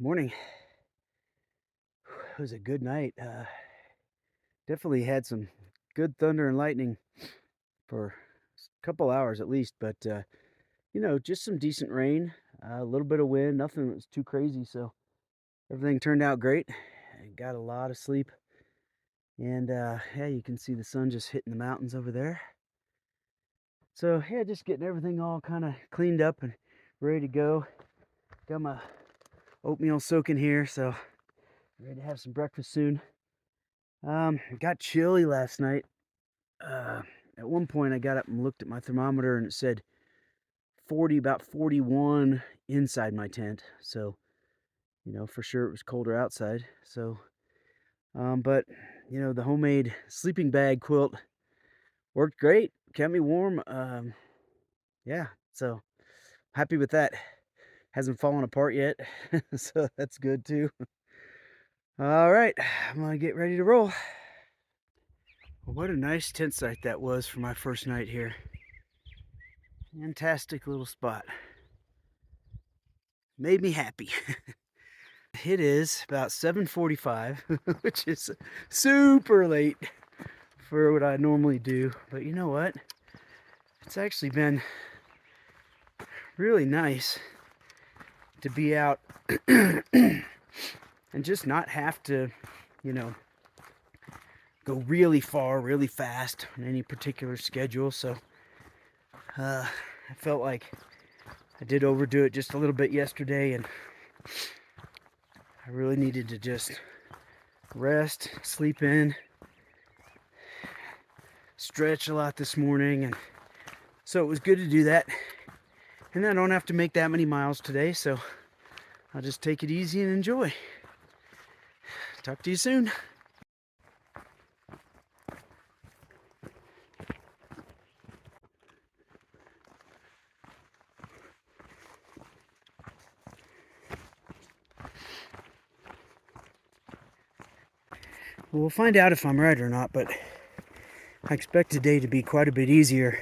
Morning. It was a good night. Definitely had some good thunder and lightning for a couple hours at least, but just some decent rain, a little bit of wind, nothing that was too crazy. So everything turned out great. I got a lot of sleep, and yeah, you can see the sun just hitting the mountains over there. So yeah, just getting everything all kind of cleaned up and ready to go. Got my oatmeal soaking here, so ready to have some breakfast soon. It got chilly last night. Uh, at one point, I got up and looked at my thermometer, and it said 40, about 41 inside my tent. So, for sure it was colder outside. So, but the homemade sleeping bag quilt worked great, kept me warm. Yeah, so happy with that. Hasn't fallen apart yet, so that's good too. All right, I'm gonna get ready to roll. Well, what a nice tent site that was for my first night here. Fantastic little spot. Made me happy. It is about 7:45, which is super late for what I normally do. But you know what? It's actually been really nice to be out and just not have to, you know, go really far, really fast on any particular schedule. So I felt like I did overdo it just a little bit yesterday, and I really needed to just rest, sleep in, stretch a lot this morning, and so it was good to do that. And I don't have to make that many miles today, so I'll just take it easy and enjoy. Talk to you soon. We'll find out if I'm right or not, but I expect today to be quite a bit easier.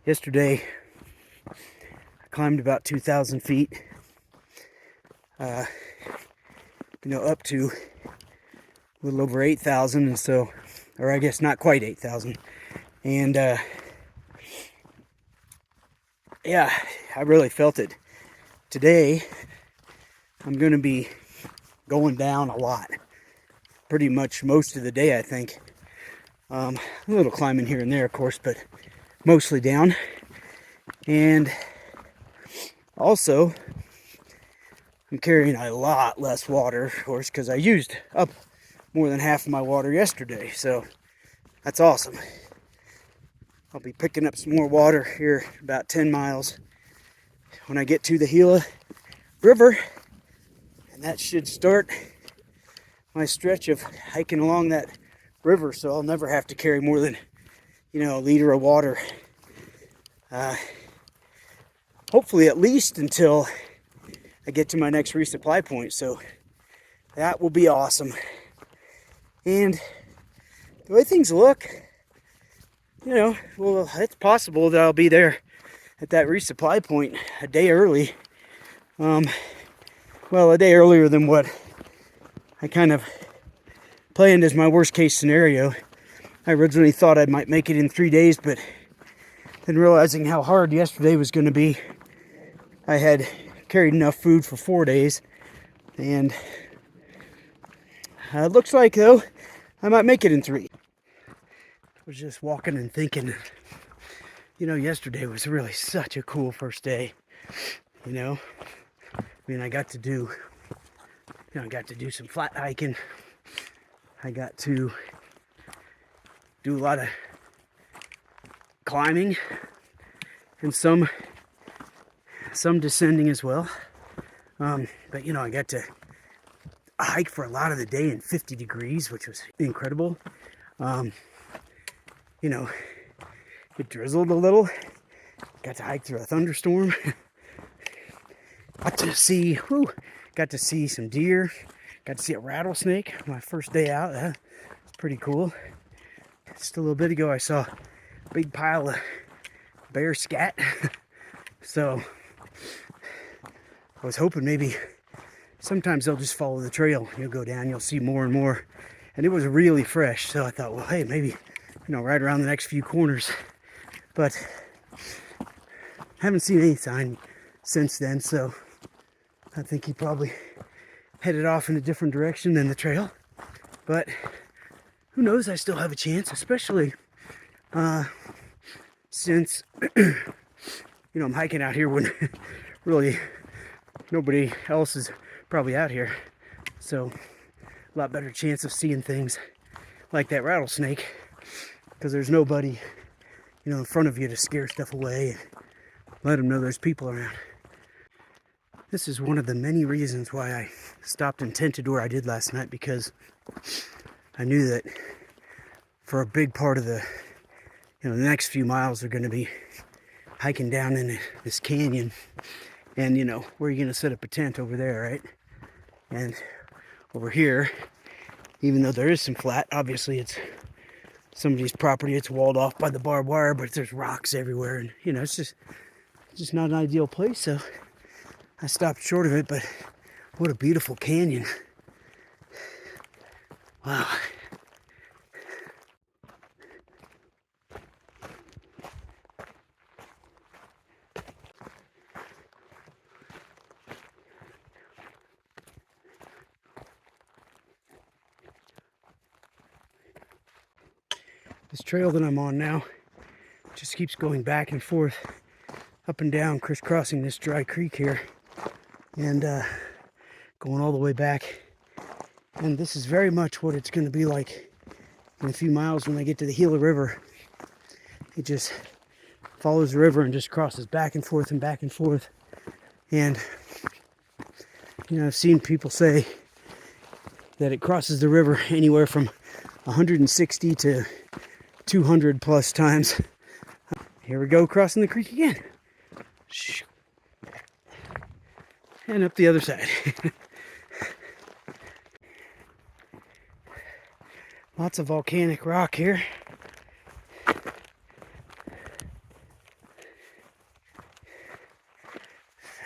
Yesterday, I climbed about 2,000 feet, up to a little over 8,000, and so, or I guess not quite 8,000. And yeah, I really felt it. Today, I'm going to be going down a lot. Pretty much most of the day, I think. A little climbing here and there, of course, but mostly down. And also, I'm carrying a lot less water, of course, because I used up more than half of my water yesterday. So that's awesome. I'll be picking up some more water here about 10 miles when I get to the Gila River. And that should start my stretch of hiking along that river, so I'll never have to carry more than, a liter of water. Hopefully at least until I get to my next resupply point, so that will be awesome. And the way things look, well, it's possible that I'll be there at that resupply point a day early. A day earlier than what I kind of planned as my worst case scenario. I originally thought I might make it in 3 days, but then realizing how hard yesterday was going to be, I had carried enough food for 4 days. And it looks like, though, I might make it in 3. I was just walking and thinking, yesterday was really such a cool first day. I got to do some flat hiking. I got to do a lot of climbing and some descending as well. But I got to hike for a lot of the day in 50 degrees, which was incredible. It drizzled a little. Got to hike through a thunderstorm. Got to see some deer. Got to see a rattlesnake my first day out. That's pretty cool. Just a little bit ago, I saw a big pile of bear scat. So I was hoping maybe sometimes they'll just follow the trail. You'll go down, you'll see more and more. And it was really fresh, so I thought, well, hey, maybe, right around the next few corners. But haven't seen any sign since then, so I think he probably headed off in a different direction than the trail. But who knows, I still have a chance, especially since, I'm hiking out here when really nobody else is probably out here. So a lot better chance of seeing things like that rattlesnake, because there's nobody, in front of you to scare stuff away and let them know there's people around. This is one of the many reasons why I stopped and tented where I did last night, because I knew that for a big part of the, the next few miles they're going to be hiking down in this canyon. And, where are you going to set up a tent? Over there, right? And over here, even though there is some flat, obviously it's somebody's property. It's walled off by the barbed wire, but there's rocks everywhere. And, it's just not an ideal place. So I stopped short of it, but what a beautiful canyon. Wow. This trail that I'm on now just keeps going back and forth, up and down, crisscrossing this dry creek here, and going all the way back. And this is very much what it's going to be like in a few miles when I get to the Gila River. It just follows the river and just crosses back and forth and back and forth. And, I've seen people say that it crosses the river anywhere from 160 to 200 plus times. Here we go, crossing the creek again. And up the other side. Lots of volcanic rock here.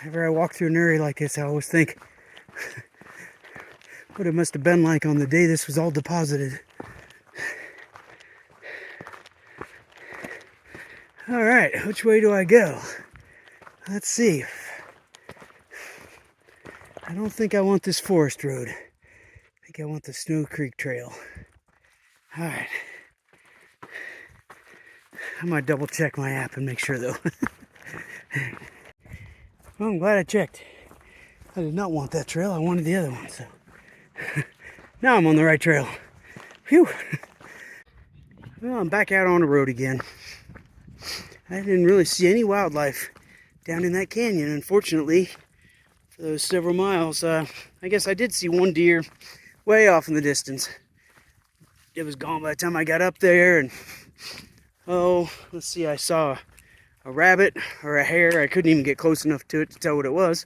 Whenever I walk through an area like this, I always think what it must have been like on the day this was all deposited. All right, which way do I go? Let's see. I don't think I want this forest road. I think I want the Snow Creek Trail. All right. I might double check my app and make sure though. Well, I'm glad I checked. I did not want that trail. I wanted the other one. So now I'm on the right trail. Phew. Well, I'm back out on the road again. I didn't really see any wildlife down in that canyon, unfortunately, for those several miles. I guess I did see one deer way off in the distance. It was gone by the time I got up there, and let's see, I saw a rabbit or a hare. I couldn't even get close enough to it to tell what it was.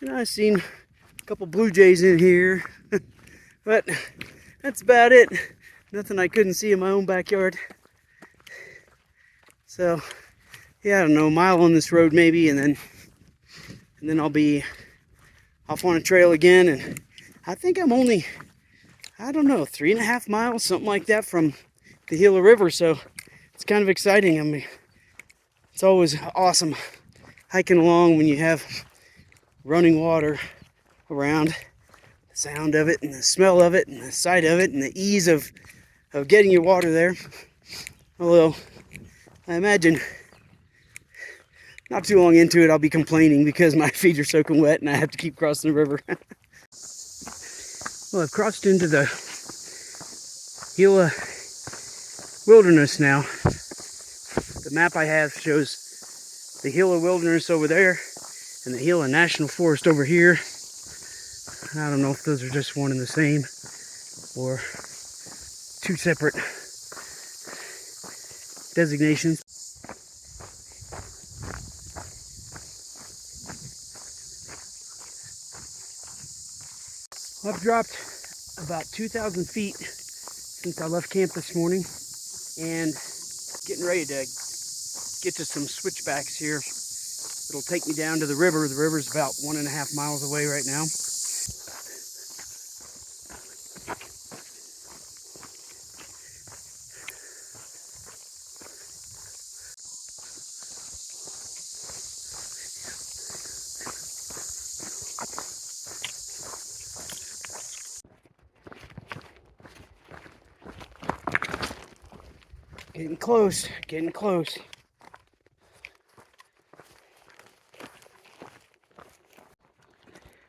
And I seen a couple blue jays in here, but that's about it. Nothing I couldn't see in my own backyard. So, yeah, I don't know, a mile on this road maybe, and then I'll be off on a trail again. And I think I'm only, 3.5 miles, something like that, from the Gila River. So it's kind of exciting. I mean, it's always awesome hiking along when you have running water around. The sound of it and the smell of it and the sight of it and the ease of getting your water there. Although I imagine not too long into it I'll be complaining because my feet are soaking wet and I have to keep crossing the river. Well, I've crossed into the Gila wilderness now. The map I have shows the Gila wilderness over there and the Gila National Forest over here. I don't know if those are just one and the same or two separate designations. I've dropped about 2,000 feet since I left camp this morning, and getting ready to get to some switchbacks here It'll take me down to the river. The river's about 1.5 miles away right now. Getting close, getting close.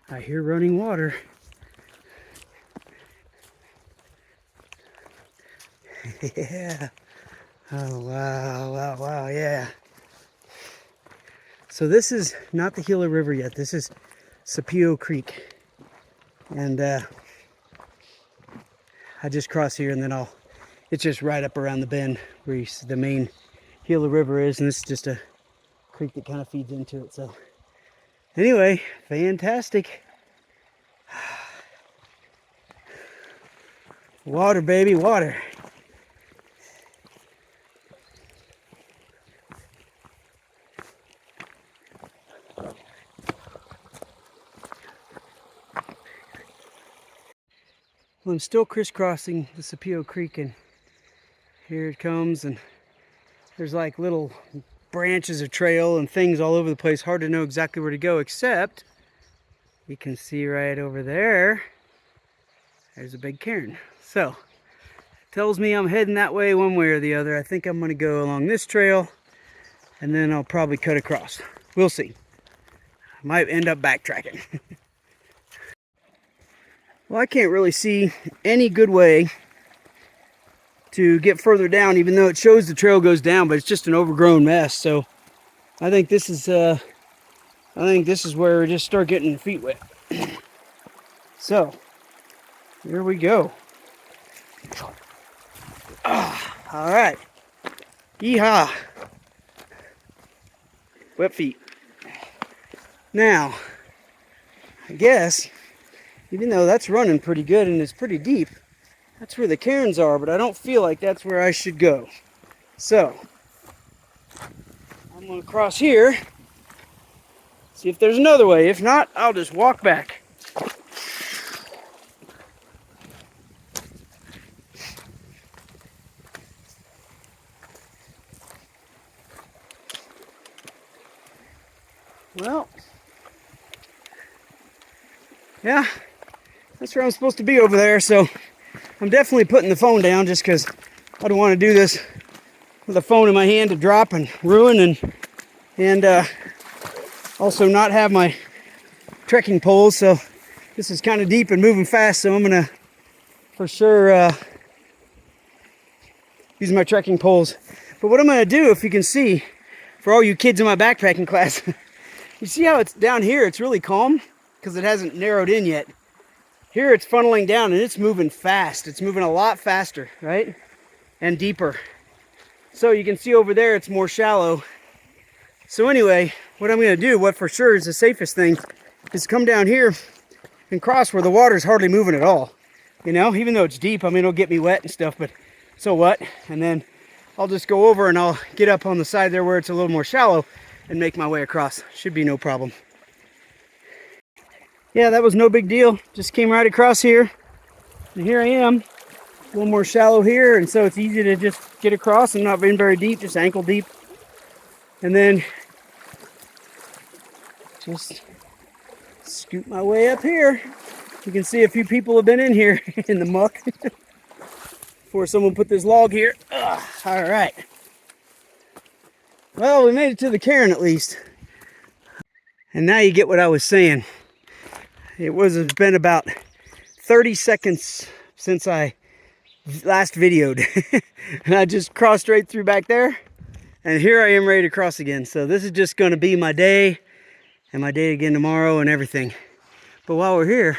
I hear running water. Yeah. Oh, wow, wow, wow, yeah. So this is not the Gila River yet. This is Sapio Creek. And I just cross here and then it's just right up around the bend where the main Gila River is. And this is just a creek that kind of feeds into it. So anyway, fantastic. Water, baby, water. Well, I'm still crisscrossing the Sapio Creek, and here it comes, and there's like little branches of trail and things all over the place. Hard to know exactly where to go, except you can see right over there, there's a big cairn. So, tells me I'm heading that way one way or the other. I think I'm going to go along this trail, and then I'll probably cut across. We'll see. I might end up backtracking. Well, I can't really see any good way to get further down, even though it shows the trail goes down, but it's just an overgrown mess. So I think this is where we just start getting the feet wet. So here we go. All right. Yeehaw. Wet feet. Now, I guess, even though that's running pretty good and it's pretty deep, that's where the cairns are, but I don't feel like that's where I should go. So, I'm going to cross here, see if there's another way. If not, I'll just walk back. Well, yeah, that's where I'm supposed to be over there, so I'm definitely putting the phone down just because I don't want to do this with the phone in my hand to drop and ruin, and also not have my trekking poles. So this is kind of deep and moving fast, so I'm gonna for sure use my trekking poles. But what I'm gonna do, if you can see, for all you kids in my backpacking class, you see how it's down here, it's really calm because it hasn't narrowed in yet. Here it's funneling down and it's moving fast. It's moving a lot faster, right? And deeper. So you can see over there it's more shallow. So anyway, what I'm going to do, what for sure is the safest thing, is come down here and cross where the water's hardly moving at all. You know, even though it's deep, I mean, it'll get me wet and stuff, but so what? And then I'll just go over and I'll get up on the side there where it's a little more shallow and make my way across. Should be no problem. Yeah, that was no big deal. Just came right across here. And here I am. A little more shallow here, and so it's easy to just get across. I'm not being very deep, just ankle deep. And then just scoot my way up here. You can see a few people have been in here in the muck before someone put this log here. Ugh, all right. Well, we made it to the cairn at least. And now you get what I was saying. It's been about 30 seconds since I last videoed. And I just crossed right through back there. And here I am ready to cross again. So this is just going to be my day. And my day again tomorrow and everything. But while we're here,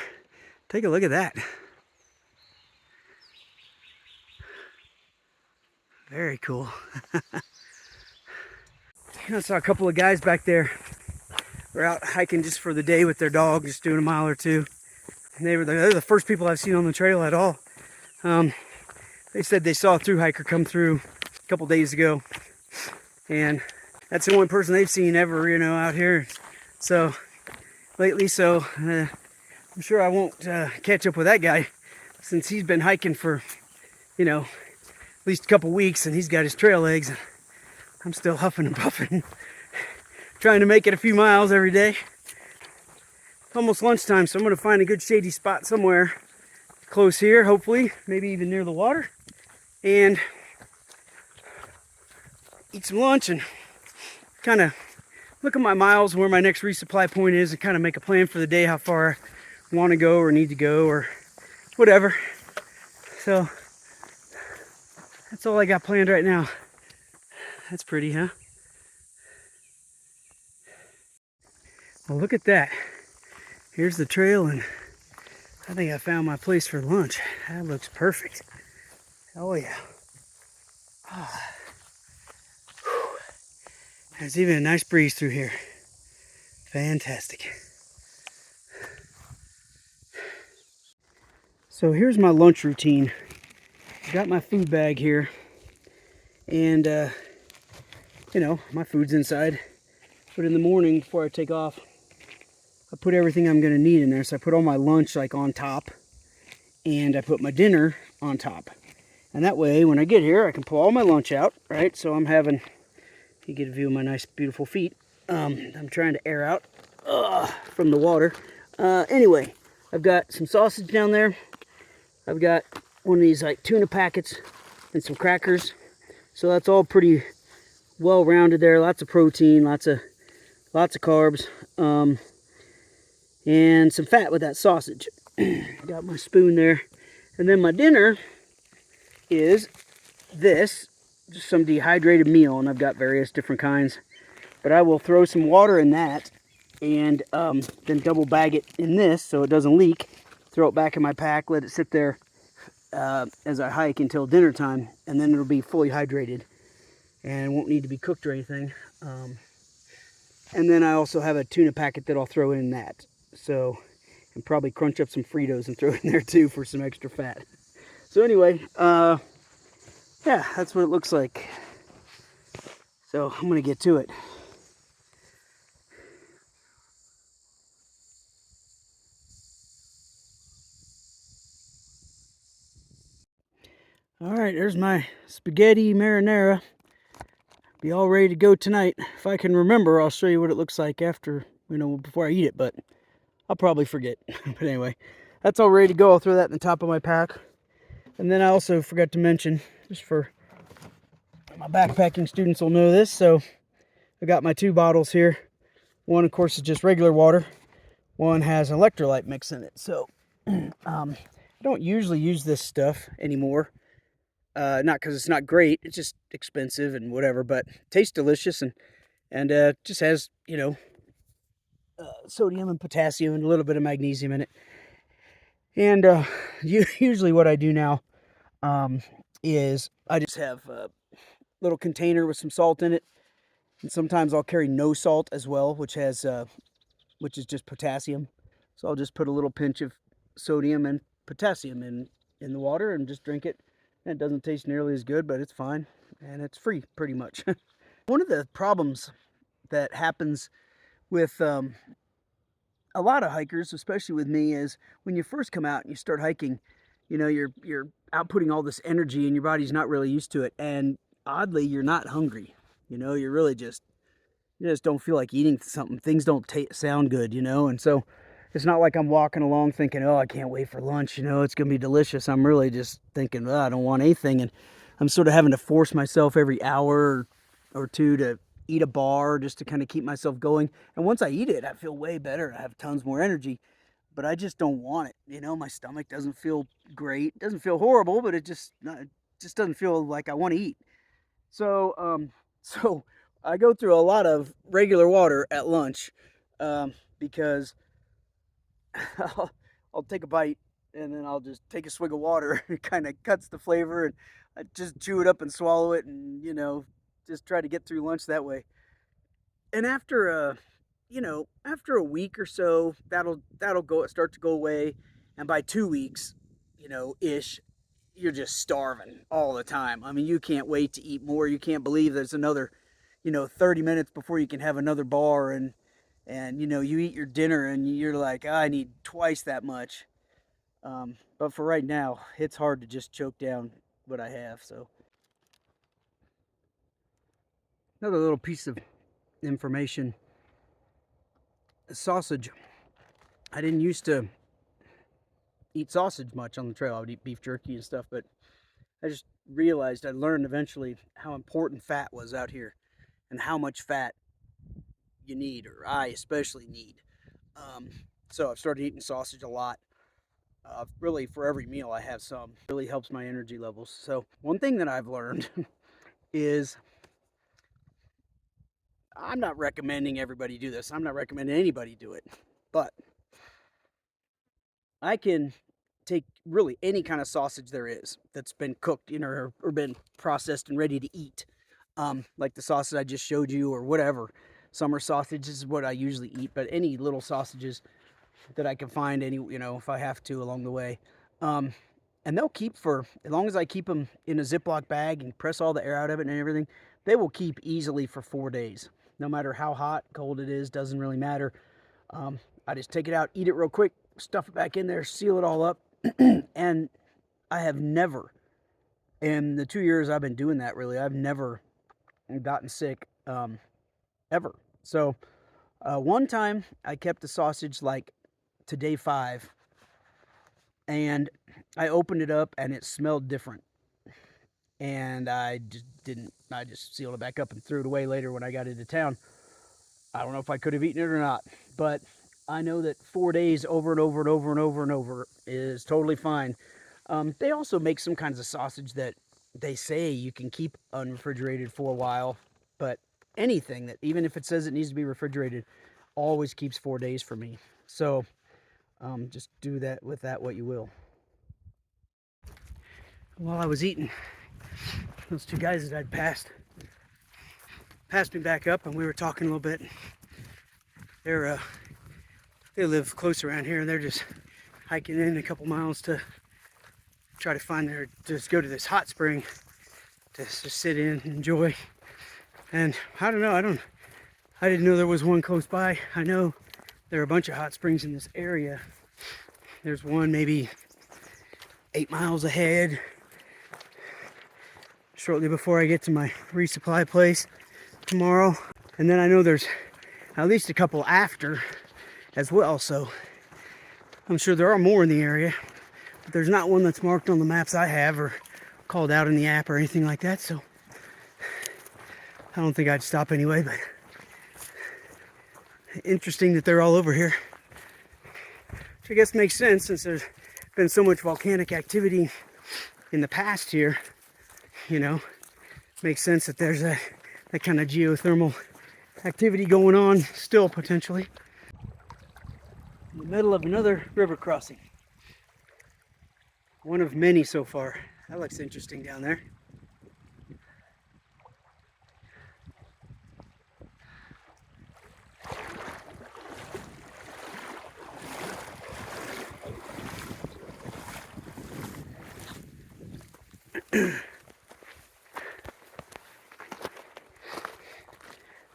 take a look at that. Very cool. I saw a couple of guys back there. We're out hiking just for the day with their dog, just doing a mile or two. And they're the first people I've seen on the trail at all. They said they saw a thru hiker come through a couple days ago, and That's the only person they've seen ever, out here. So lately, I'm sure I won't catch up with that guy since he's been hiking for, at least a couple weeks, and he's got his trail legs. And I'm still huffing and puffing, trying to make it a few miles every day. Almost lunchtime, so I'm going to find a good shady spot somewhere close here, hopefully, maybe even near the water, and eat some lunch and kind of look at my miles, where my next resupply point is, and kind of make a plan for the day, how far I want to go or need to go or whatever. So that's all I got planned right now. That's pretty, huh? Well, look at that. Here's the trail, and I think I found my place for lunch. That looks perfect. Oh yeah. Ah. There's even a nice breeze through here. Fantastic. So here's my lunch routine. I've got my food bag here, and my food's inside. But in the morning, before I take off, I put everything I'm gonna need in there. So I put all my lunch like on top, and I put my dinner on top. And that way, when I get here, I can pull all my lunch out, right? So I'm having, you get a view of my nice, beautiful feet. I'm trying to air out from the water. Anyway, I've got some sausage down there. I've got one of these like tuna packets and some crackers. So that's all pretty well rounded there. Lots of protein, lots of carbs, and some fat with that sausage. Got my spoon there. And then my dinner is this, just some dehydrated meal, and I've got various different kinds. But I will throw some water in that, and then double bag it in this so it doesn't leak. Throw it back in my pack, let it sit there as I hike until dinner time, and then it'll be fully hydrated and won't need to be cooked or anything. And then I also have a tuna packet that I'll throw in that. So, and probably crunch up some Fritos and throw it in there too for some extra fat. So anyway, yeah, that's what it looks like. So I'm gonna get to it. All right, there's my spaghetti marinara. Be all ready to go tonight. If I can remember, I'll show you what it looks like after, before I eat it, but I'll probably forget. But anyway, that's all ready to go. I'll throw that in the top of my pack. And then I also forgot to mention, just for my backpacking students will know this, so I got my 2 bottles here. One, of course, is just regular water. One has electrolyte mix in it. So I don't usually use this stuff anymore. Not because it's not great, it's just expensive and whatever, but it tastes delicious, and just has, sodium and potassium and a little bit of magnesium in it. And usually what I do now is I just have a little container with some salt in it, and sometimes I'll carry no salt as well, which is just potassium. So I'll just put a little pinch of sodium and potassium in the water and just drink it. And it doesn't taste nearly as good, but it's fine, and it's free pretty much. One of the problems that happens with a lot of hikers, especially with me, is when you first come out and you start hiking, you're outputting all this energy and your body's not really used to it, and oddly, you're not hungry. You're really you just don't feel like eating something. Things don't sound good, and so it's not like I'm walking along thinking, oh, I can't wait for lunch, it's gonna be delicious. I'm really just thinking, oh, I don't want anything, and I'm sort of having to force myself every hour or two to eat a bar just to kind of keep myself going. And once I eat it, I feel way better. I have tons more energy, but I just don't want it. My stomach doesn't feel great. It doesn't feel horrible, but it just doesn't feel like I want to eat. So, so I go through a lot of regular water at lunch, because I'll take a bite and then I'll just take a swig of water. It kind of cuts the flavor, and I just chew it up and swallow it, and just try to get through lunch that way. And after a week or so, that'll start to go away, and by 2 weeks, ish, you're just starving all the time. I mean, you can't wait to eat more. You can't believe there's another, 30 minutes before you can have another bar, and you eat your dinner and you're like, "Ah, I need twice that much." But for right now, it's hard to just choke down what I have. So another little piece of information: sausage. I didn't used to eat sausage much on the trail. I would eat beef jerky and stuff, but I just realized, I learned eventually how important fat was out here and how much fat you need, or I especially need. Um, so I've started eating sausage a lot. Really, for every meal I have some. Really helps my energy levels. So one thing that I've learned is, I'm not recommending everybody do this. I'm not recommending anybody do it. But I can take really any kind of sausage there is that's been cooked, or been processed and ready to eat. Like the sausage I just showed you, or whatever. Summer sausage is what I usually eat, but any little sausages that I can find, if I have to along the way. Um, and they'll keep, for as long as I keep them in a Ziploc bag and press all the air out of it and everything, they will keep easily for 4 days. No matter how hot, cold it is, doesn't really matter. I just take it out, eat it real quick, stuff it back in there, seal it all up. And I have never, in the 2 years I've been doing that, really, I've never gotten sick, ever. So one time I kept the sausage like to day 5, and I opened it up and it smelled different. And I just didn't, I just sealed it back up and threw it away later when I got into town. I don't know if I could have eaten it or not, but I know that 4 days over and over and over and over and over is totally fine. They also make some kinds of sausage that they say you can keep unrefrigerated for a while, but anything that, even if it says it needs to be refrigerated, always keeps 4 days for me. So just do that with that what you will. While I was eating, those two guys that I'd passed me back up, and we were talking a little bit. They live close around here, and they're just hiking in a couple miles to try to find just go to this hot spring to just sit in and enjoy. And I don't know, I didn't know there was one close by. I know there are a bunch of hot springs in this area. There's one maybe 8 miles ahead, shortly before I get to my resupply place tomorrow. And then I know there's at least a couple after as well, so I'm sure there are more in the area, but there's not one that's marked on the maps I have or called out in the app or anything like that, so I don't think I'd stop anyway. But interesting that they're all over here, which I guess makes sense since there's been so much volcanic activity in the past here. Makes sense that there's that kind of geothermal activity going on still, potentially. In the middle of another river crossing. One of many so far. That looks interesting down there.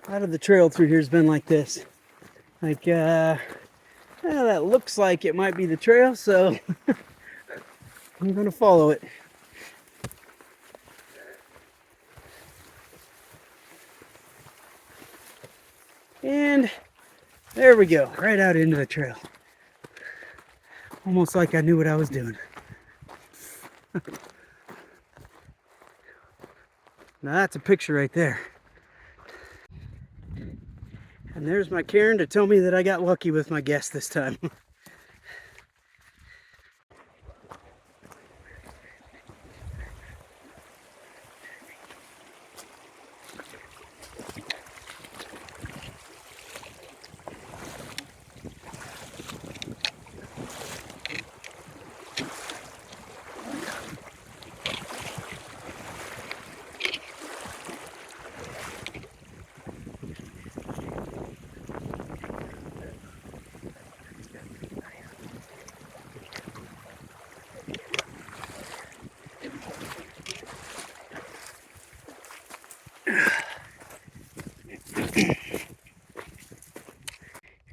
A lot of the trail through here has been like this. Like, well, that looks like it might be the trail, so I'm going to follow it. And there we go, right out into the trail. Almost like I knew what I was doing. Now that's a picture right there. And there's my Karen to tell me that I got lucky with my guess this time.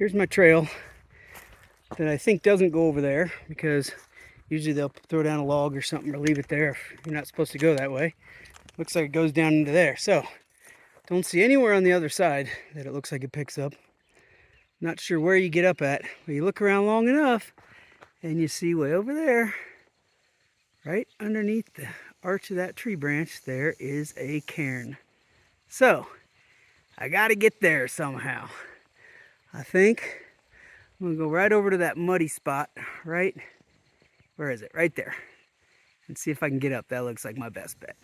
here's my trail that I think doesn't go over there, because usually they'll throw down a log or something or leave it there if you're not supposed to go that way. Looks like it goes down into there. So don't see anywhere on the other side that it looks like it picks up. Not sure where you get up at, but you look around long enough and you see way over there, right underneath the arch of that tree branch, there is a cairn. So I gotta get there somehow. I think I'm gonna go right over to that muddy spot, right, where is it? Right there. And see if I can get up. That looks like my best bet.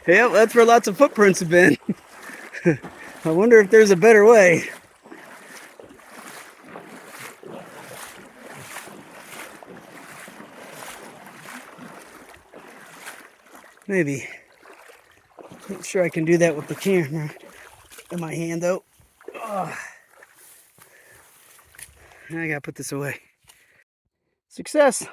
Yep, that's where lots of footprints have been. I wonder if there's a better way. Maybe. Not sure I can do that with the camera in my hand though. Oh. I gotta put this away. Success!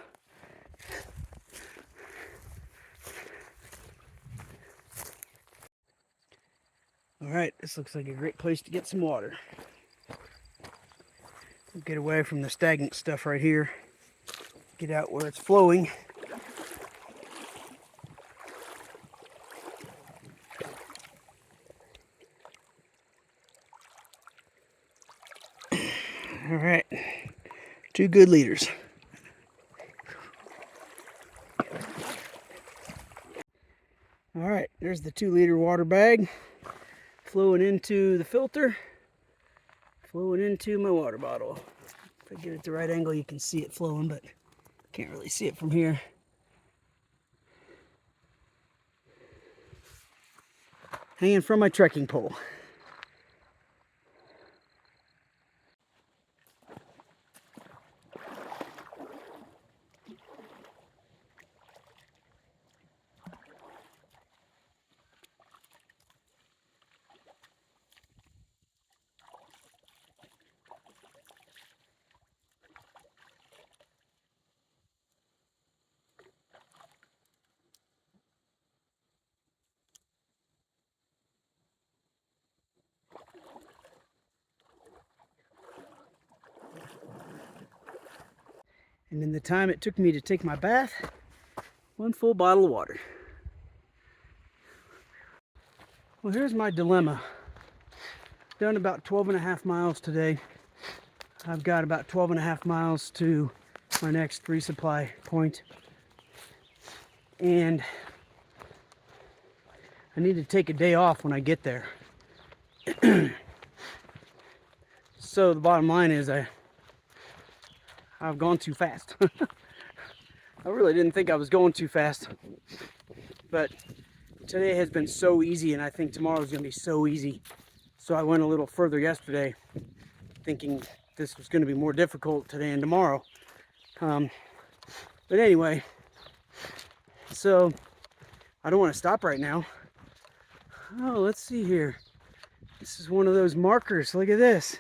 Alright, this looks like a great place to get some water. Get away from the stagnant stuff right here. Get out where it's flowing. Alright, 2 good liters. Alright, there's the 2-liter water bag flowing into the filter, flowing into my water bottle. If I get it at the right angle, you can see it flowing, but can't really see it from here. Hanging from my trekking pole. And in the time it took me to take my bath, 1 full bottle of water. Well, here's my dilemma. Done about 12.5 miles today. I've got about 12.5 miles to my next resupply point. And I need to take a day off when I get there. So the bottom line is I've gone too fast. I really didn't think I was going too fast, but today has been so easy, and I think tomorrow's gonna be so easy. So I went a little further yesterday, thinking this was gonna be more difficult today and tomorrow. But anyway, so I don't want to stop right now. Oh, let's see here. This is one of those markers. Look at this.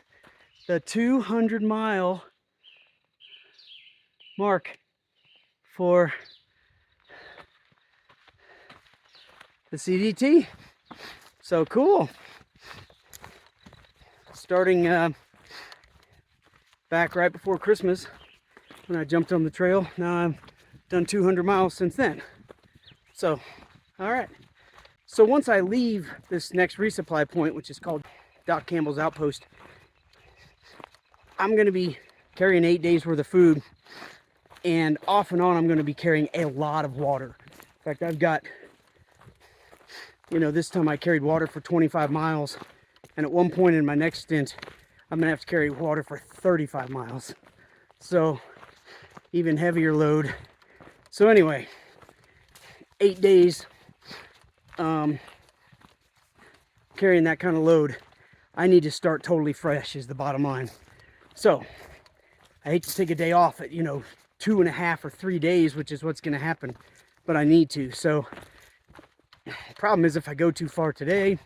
The 200-mile mark for the CDT. So cool. Starting back right before Christmas when I jumped on the trail. Now I've done 200 miles since then. So, all right. So once I leave this next resupply point, which is called Doc Campbell's Outpost, I'm going to be carrying 8 days worth of food, and off and on I'm going to be carrying a lot of water. In fact, I've got, this time I carried water for 25 miles, and at one point in my next stint I'm going to have to carry water for 35 miles. So even heavier load. So anyway, 8 days carrying that kind of load, I need to start totally fresh is the bottom line. So I hate to take a day off at 2.5 or 3 days, which is what's going to happen, but I need to. So Problem is, if I go too far today,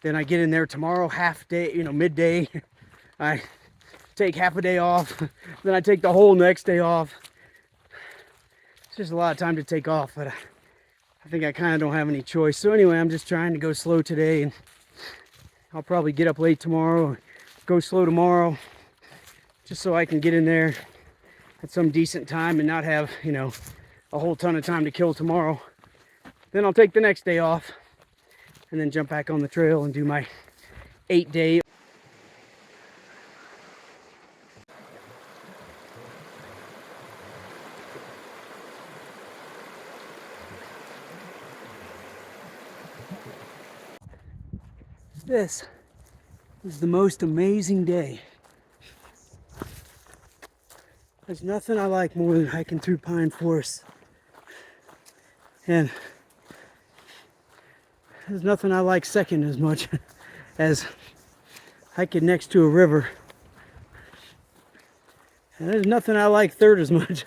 then I get in there tomorrow, half day, midday. I take half a day off, then I take the whole next day off. It's just a lot of time to take off, but I think I kind of don't have any choice. So anyway, I'm just trying to go slow today, and I'll probably get up late tomorrow, or go slow tomorrow, just so I can get in there at some decent time and not have, a whole ton of time to kill tomorrow. Then I'll take the next day off and then jump back on the trail and do my 8-day. This is the most amazing day. There's nothing I like more than hiking through pine forests. And there's nothing I like second as much as hiking next to a river. And there's nothing I like third as much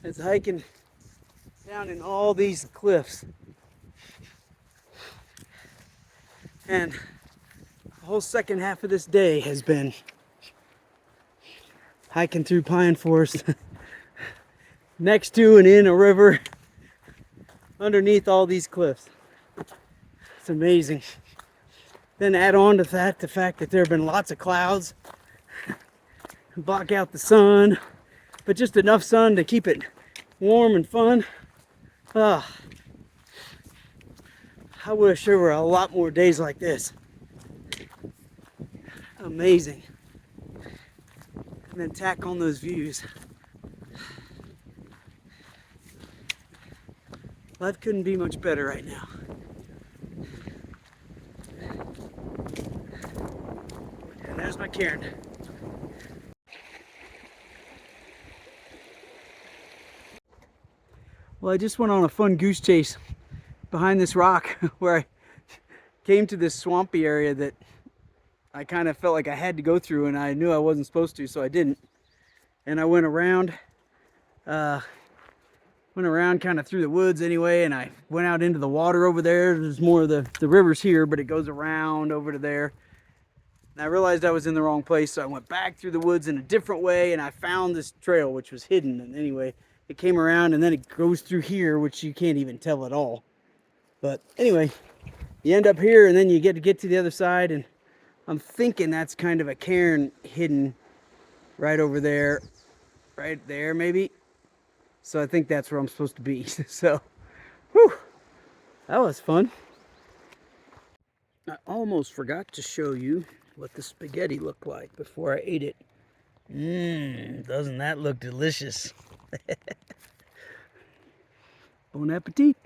as hiking down in all these cliffs. And the whole second half of this day has been hiking through pine forest next to and in a river underneath all these cliffs. It's amazing. Then add on to that the fact that there have been lots of clouds block out the sun, but just enough sun to keep it warm and fun. I wish there were a lot more days like this. Amazing. And then tack on those views. Life couldn't be much better right now. And there's my cairn. Well, I just went on a fun goose chase behind this rock where I came to this swampy area that I kind of felt like I had to go through, and I knew I wasn't supposed to, so I didn't. And I went around kind of through the woods anyway, and I went out into the water over there. There's more of the river's here, but it goes around over to there. And I realized I was in the wrong place, so I went back through the woods in a different way, and I found this trail, which was hidden. And anyway, it came around, and then it goes through here, which you can't even tell at all. But anyway, you end up here, and then you get to the other side, and I'm thinking that's kind of a cairn hidden right over there, right there maybe. So I think that's where I'm supposed to be. So, whew, that was fun. I almost forgot to show you what the spaghetti looked like before I ate it. Doesn't that look delicious? Bon appetit.